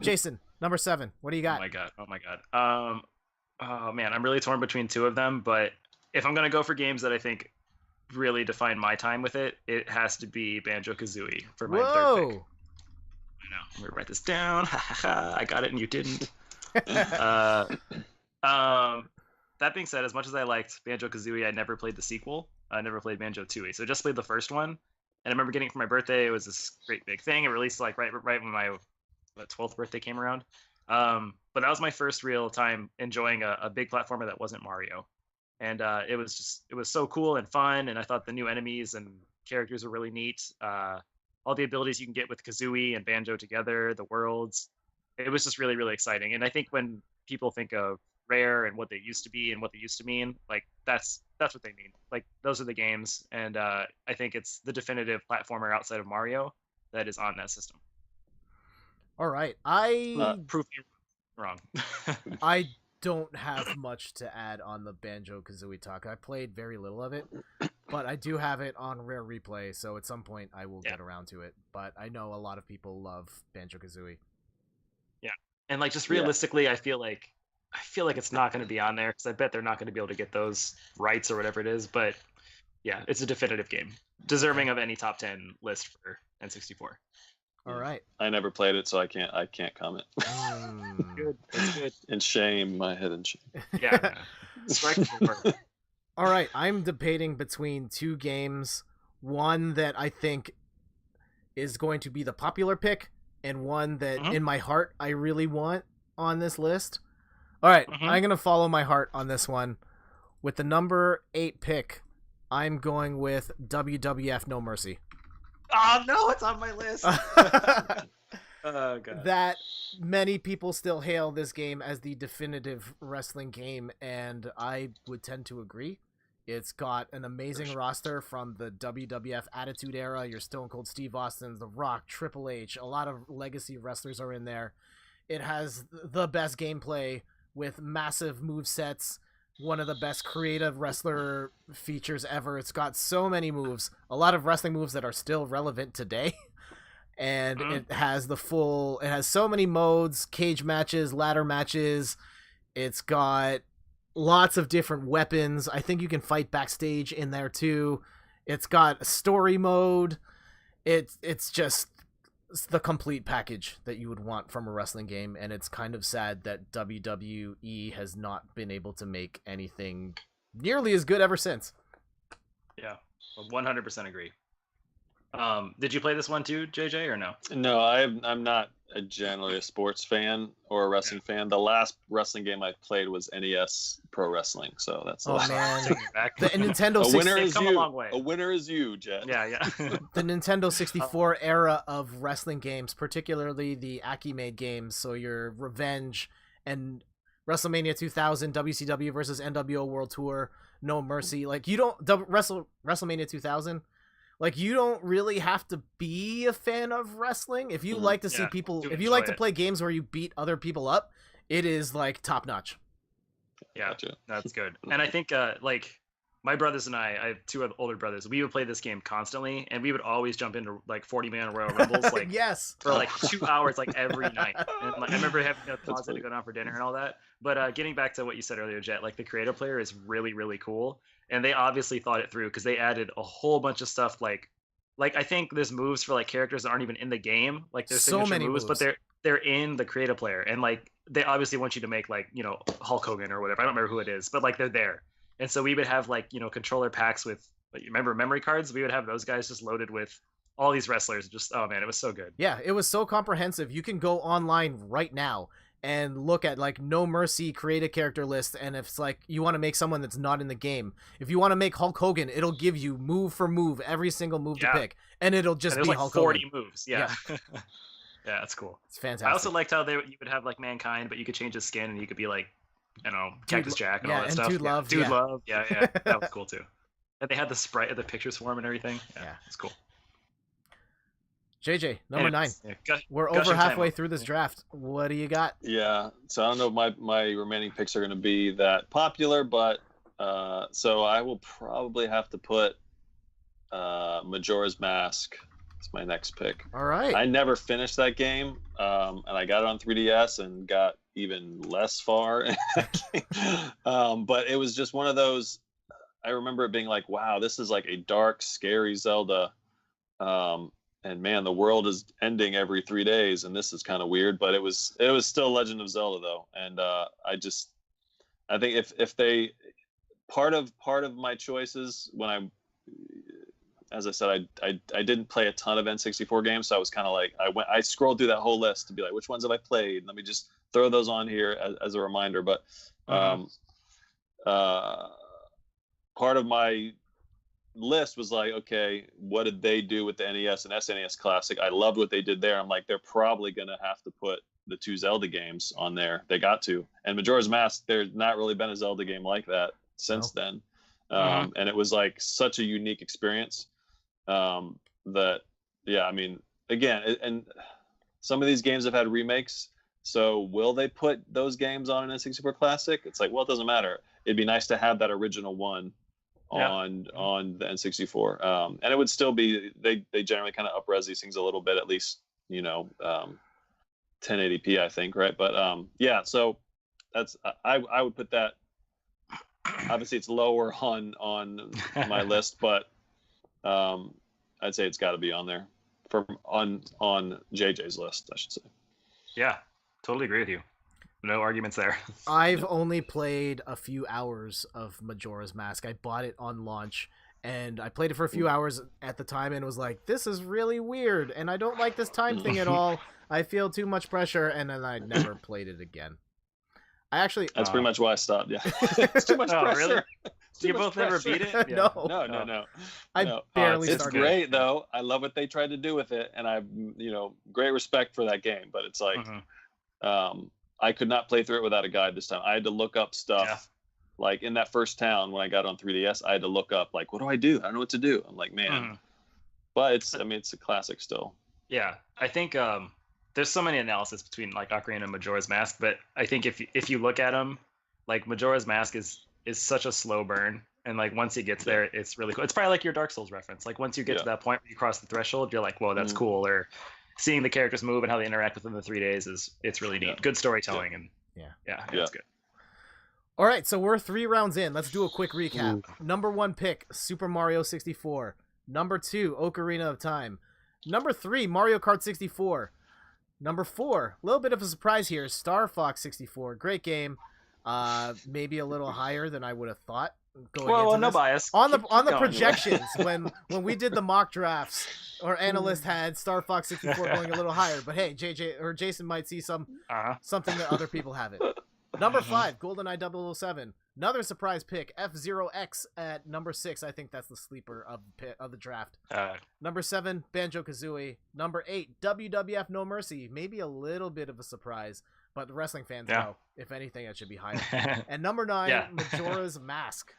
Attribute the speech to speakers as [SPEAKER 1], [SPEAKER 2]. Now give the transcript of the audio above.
[SPEAKER 1] Jason, number 7. What do you
[SPEAKER 2] Oh
[SPEAKER 1] got?
[SPEAKER 2] my god. Oh my god. Oh man, I'm really torn between two of them, but if I'm gonna go for games that I think really define my time with it, it has to be Banjo Kazooie for my third pick.
[SPEAKER 1] Whoa.
[SPEAKER 2] I know. I'm gonna write this down. I got it and you didn't. Uh, um, that being said, as much as I liked Banjo Kazooie, I never played the sequel. I never played Banjo Tooie, so just played the first one. And I remember getting it for my birthday. It was this great big thing. It released like right when my 12th birthday came around. But that was my first real time enjoying a big platformer that wasn't Mario, and it was so cool and fun. And I thought the new enemies and characters were really neat. All the abilities you can get with Kazooie and Banjo together, the worlds. It was just really, really exciting. And I think when people think of Rare and what they used to be and what they used to mean, like that's what they mean. Like those are the games, and I think it's the definitive platformer outside of Mario that is on that system.
[SPEAKER 1] All right. I
[SPEAKER 2] Prove me wrong.
[SPEAKER 1] I don't have much to add on the Banjo-Kazooie talk. I played very little of it, but I do have it on Rare Replay, so at some point I will get around to it. But I know a lot of people love Banjo-Kazooie.
[SPEAKER 2] Yeah. And like just realistically, I feel like it's not going to be on there because I bet they're not going to be able to get those rights or whatever it is. But yeah, it's a definitive game, deserving of any top 10 list for N64.
[SPEAKER 1] All right.
[SPEAKER 3] I never played it, so I can't comment.
[SPEAKER 2] Good. It's good.
[SPEAKER 3] In shame, my head in shame.
[SPEAKER 2] Yeah.
[SPEAKER 1] All right. I'm debating between two games. One that I think is going to be the popular pick, and one that in my heart I really want on this list. All right, I'm going to follow my heart on this one. With the number 8 pick, I'm going with WWF No Mercy.
[SPEAKER 2] Oh, no, it's on my list. Oh, God.
[SPEAKER 1] That many people still hail this game as the definitive wrestling game, and I would tend to agree. It's got an amazing roster from the WWF Attitude Era, your Stone Cold Steve Austin, The Rock, Triple H, a lot of legacy wrestlers are in there. It has the best gameplay with massive movesets, one of the best creative wrestler features ever. It's got so many moves, a lot of wrestling moves that are still relevant today. And it has so many modes, cage matches, ladder matches. It's got lots of different weapons. I think you can fight backstage in there too. It's got a story mode. It's just the complete package that you would want from a wrestling game, and it's kind of sad that WWE has not been able to make anything nearly as good ever since.
[SPEAKER 2] Yeah, 100% agree. Did you play this one too, JJ, or no?
[SPEAKER 3] No, I'm not generally a sports fan or a wrestling fan. The last wrestling game I played was NES Pro Wrestling, so that's the last.
[SPEAKER 1] Man,
[SPEAKER 2] Back.
[SPEAKER 1] the Nintendo
[SPEAKER 3] a winner is
[SPEAKER 2] come
[SPEAKER 3] you.
[SPEAKER 2] a long way.
[SPEAKER 3] A winner is you, Jet.
[SPEAKER 2] Yeah.
[SPEAKER 1] The Nintendo 64 era of wrestling games, particularly the Aki made games, so your Revenge and WrestleMania 2000, WCW versus NWO World Tour, No Mercy. Like, you don't WrestleMania 2000. Like, you don't really have to be a fan of wrestling. If you like to see people, if you like to play games where you beat other people up, it is like top notch.
[SPEAKER 2] Yeah, that's good. And I think like my brothers and I have two other older brothers. We would play this game constantly, and we would always jump into like 40-man Royal Rumbles, like
[SPEAKER 1] yes,
[SPEAKER 2] for like 2 hours, like every night. And like, I remember having to pause it to go down for dinner and all that. But getting back to what you said earlier, Jet, like the creative player is really, really cool, and they obviously thought it through because they added a whole bunch of stuff like I think there's moves for like characters that aren't even in the game, like there's
[SPEAKER 1] so
[SPEAKER 2] signature
[SPEAKER 1] many
[SPEAKER 2] moves, but they're in the creative player, and like they obviously want you to make like, you know, Hulk Hogan or whatever. I don't remember who it is, but like they're there. And so we would have like, you know, controller packs with, like, you remember memory cards? We would have those guys just loaded with all these wrestlers. Just, oh man, it was so good.
[SPEAKER 1] Yeah, it was so comprehensive. You can go online right now and look at like No Mercy, create a character list, and if it's like you want to make someone that's not in the game, if you want to make Hulk Hogan, it'll give you move for move every single move to pick, and it'll just be
[SPEAKER 2] like
[SPEAKER 1] Hulk
[SPEAKER 2] 40
[SPEAKER 1] Hogan.
[SPEAKER 2] moves. Yeah. Yeah, that's cool.
[SPEAKER 1] It's fantastic.
[SPEAKER 2] I also liked how you would have like Mankind, but you could change his skin and you could be like, you know, Cactus Jack and all that stuff.
[SPEAKER 1] Dude Love.
[SPEAKER 2] Dude Love. Yeah. That was cool too. And they had the sprite of the pictures for him and everything. Yeah. It's cool.
[SPEAKER 1] JJ, number 9.
[SPEAKER 2] Yeah,
[SPEAKER 1] we're over halfway through this draft. What do you got?
[SPEAKER 3] Yeah, so I don't know if my remaining picks are going to be that popular, but so I will probably have to put Majora's Mask It's my next pick.
[SPEAKER 1] All right.
[SPEAKER 3] I never finished that game, and I got it on 3DS and got even less far. But it was just one of those. I remember it being like, wow, this is like a dark, scary Zelda. And man, the world is ending every 3 days, and this is kind of weird. But it was still Legend of Zelda though, and I think if they part of my choices when as I said, I didn't play a ton of N64 games, so I was kind of like I scrolled through that whole list to be like, which ones have I played? Let me just throw those on here as a reminder. But part of my list was like, okay, what did they do with the NES and SNES Classic? I loved what they did there. I'm like, they're probably gonna have to put the 2 Zelda games on there. They got to. And Majora's Mask, there's not really been a Zelda game like that since then. And it was like such a unique experience that, yeah, I mean, again, and some of these games have had remakes. So will they put those games on an N64 Classic? It's like, well, it doesn't matter. It'd be nice to have that original one on the N64. And it would still be, they generally kind of up-res these things a little bit, at least, 1080p, I think, right? But yeah, so that's I would put that. Obviously, it's lower on my list, but I'd say it's got to be on there on JJ's list, I should say.
[SPEAKER 2] Yeah, totally agree with you. No arguments there.
[SPEAKER 1] I've only played a few hours of Majora's Mask. I bought it on launch, and I played it for a few hours at the time and was like, this is really weird, and I don't like this time thing at all. I feel too much pressure, and then I never played it again. That's
[SPEAKER 3] pretty much why I stopped. Yeah, it's too much pressure.
[SPEAKER 2] Really? You both never beat it?
[SPEAKER 1] Yeah.
[SPEAKER 3] No.
[SPEAKER 1] I barely
[SPEAKER 3] It's
[SPEAKER 1] started.
[SPEAKER 3] great though. I love what they tried to do with it, and I, great respect for that game. But it's like, I could not play through it without a guide this time. I had to look up stuff. Yeah. Like in that first town when I got on 3DS, I had to look up like, what do I do? I don't know what to do. I'm like, man. But it's a classic still.
[SPEAKER 2] Yeah, I think there's so many analysis between like Ocarina and Majora's Mask, but I think if you look at them, like Majora's Mask is such a slow burn, and like once it gets there, it's really cool. It's probably like your Dark Souls reference. Like once you get to that point where you cross the threshold, you're like, whoa, that's cool. Or seeing the characters move and how they interact within the 3 days it's really neat. Good storytelling and it's good.
[SPEAKER 1] All right, so we're 3 rounds in. Let's do a quick recap. Number 1 pick, Super Mario 64. Number 2, Ocarina of Time. Number 3, Mario Kart 64. Number 4, a little bit of a surprise here, Star Fox 64. Great game. Maybe a little higher than I would have thought.
[SPEAKER 2] No bias.
[SPEAKER 1] On the projections, when we did the mock drafts, our analyst had Star Fox 64 going a little higher. But hey, JJ or Jason might see something that other people haven't. Number 5, GoldenEye 007. Another surprise pick, F-Zero-X at number 6. I think that's the sleeper of the draft. Number 7, Banjo-Kazooie. Number 8, WWF No Mercy. Maybe a little bit of a surprise, but the wrestling fans know, if anything, it should be higher. And number 9, Majora's Mask.